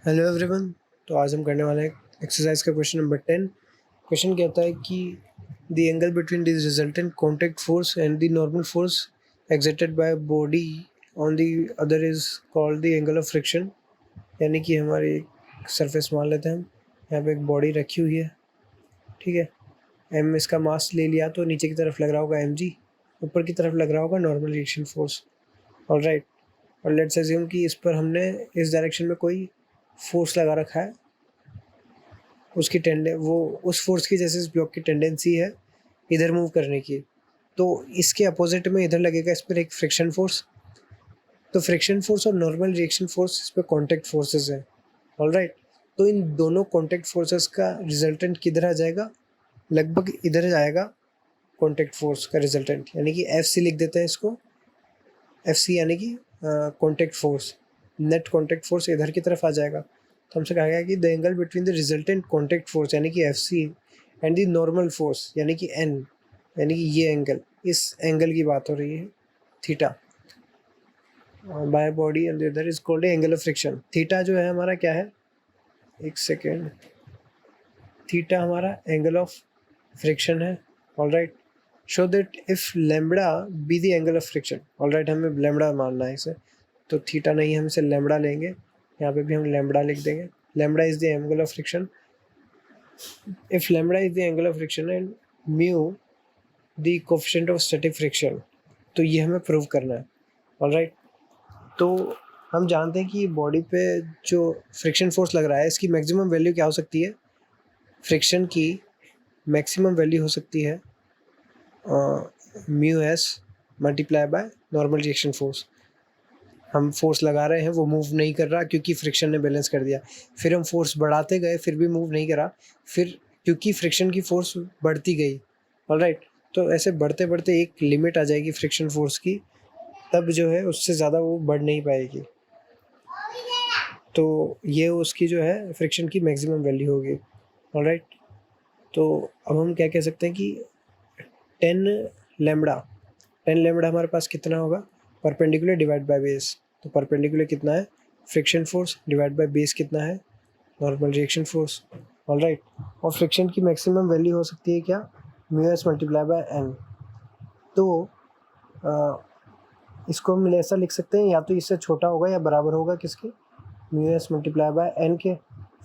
Hello everyone. तो आज हम करने वाले हैं एक्सरसाइज का क्वेश्चन नंबर 10। क्वेश्चन कहता है कि the angle between the resultant contact force and the normal force exerted by body on the other is called the angle of friction. यानी कि हमारी एक सरफेस मान लेते हैं हम, यहाँ पे एक बॉडी रखी हुई है, ठीक है। एम इसका मास ले लिया तो नीचे की तरफ लग रहा होगा mg, ऊपर की तरफ लग रहा होगा नॉर्मल रिएक्शन फोर्स। ऑलराइट, और लेट्स अज्यूम कि इस पर हमने इस डायरेक्शन में कोई फोर्स लगा रखा है, उसकी वो उस फोर्स की जैसे इस ब्लॉक की टेंडेंसी है इधर मूव करने की, तो इसके अपोजिट में इधर लगेगा इस पर एक फ्रिक्शन फोर्स। तो फ्रिक्शन फोर्स और नॉर्मल रिएक्शन फोर्स इस पर कॉन्टैक्ट फोर्सेस है। ऑलराइट, तो इन दोनों कॉन्टैक्ट फोर्सेस का रिजल्टेंट किधर आ जाएगा? लगभग इधर जाएगा कॉन्टैक्ट फोर्स का रिजल्टेंट, यानी कि एफ सी लिख देते हैं इसको। एफ सी यानी कि contact force, net contact force इधर की तरफ आ जाएगा। तो हमसे कहा गया कि the angle between the resultant contact force यानी कि F C and the normal force यानी कि एन, यानी कि ये एंगल, इस एंगल की बात हो रही है, theta by body and the other is called angle of friction. Theta जो है हमारा क्या है, एक सेकेंड, थीटा हमारा एंगल ऑफ फ्रिक्शन है। Alright, show that if lambda be the angle of friction. Alright, हमें लैम्बडा मानना है इसे, तो थीटा नहीं, हम इसे लैम्बडा लेंगे, यहाँ पे भी हम लैम्बडा लिख देंगे। Lambda is the angle of friction. If lambda is the angle of friction and mu the coefficient of static friction, तो ये हमें प्रूव करना है। ऑलराइट, तो हम जानते हैं कि बॉडी पे जो फ्रिक्शन फोर्स लग रहा है इसकी मैक्सिमम वैल्यू क्या हो सकती है? फ्रिक्शन की मैक्सिमम वैल्यू हो सकती है mu S multiply by normal reaction force. हम फोर्स लगा रहे हैं, वो मूव नहीं कर रहा क्योंकि फ्रिक्शन ने बैलेंस कर दिया। फिर हम फोर्स बढ़ाते गए, फिर भी मूव नहीं करा, फिर क्योंकि फ्रिक्शन की फोर्स बढ़ती गई। ऑलराइट, तो ऐसे बढ़ते बढ़ते एक लिमिट आ जाएगी फ्रिक्शन फोर्स की, तब जो है उससे ज़्यादा वो बढ़ नहीं पाएगी। तो ये उसकी जो है फ्रिक्शन की मैक्सिमम वैल्यू होगी। ऑलराइट, तो अब हम क्या कह सकते हैं कि 10 लैम्बडा, 10 लैम्बडा हमारे पास कितना होगा? Perpendicular divide by base. तो परपेंडिकुलर कितना है? Friction force divide by base कितना है? Normal reaction force. ऑलराइट, और फ्रिक्शन की मैक्सिमम वैल्यू हो सकती है क्या? Mu S multiply by N. तो इसको हम ऐसा लिख सकते हैं, या तो इससे छोटा होगा या बराबर होगा किसके? Mu S multiply by N के,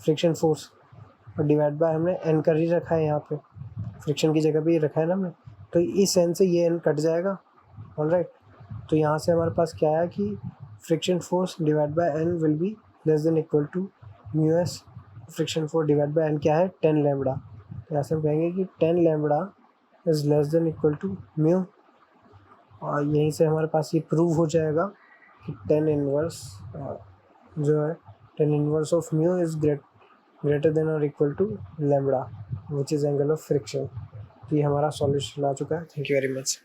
फ्रिक्शन फोर्स, और डिवाइड बाय हमने एन कर ही रखा है, यहाँ पे फ्रिक्शन की जगह पे ही रखा है ना हमने, तो इस एन से ये एन कट जाएगा। ऑलराइट, तो यहाँ से हमारे पास क्या है कि friction force divide by N will be less than equal to mu S friction force divide by N क्या है? 10 लैम्बडा। तो यहाँ से हम कहेंगे कि 10 lambda is less than equal to mu, और यहीं से हमारे पास ये प्रूव हो जाएगा कि 10 इनवर्स जो है 10 inverse of mu is greater than और equal to lambda which is angle of friction. तो ये हमारा सॉल्यूशन आ चुका है। Thank you very much.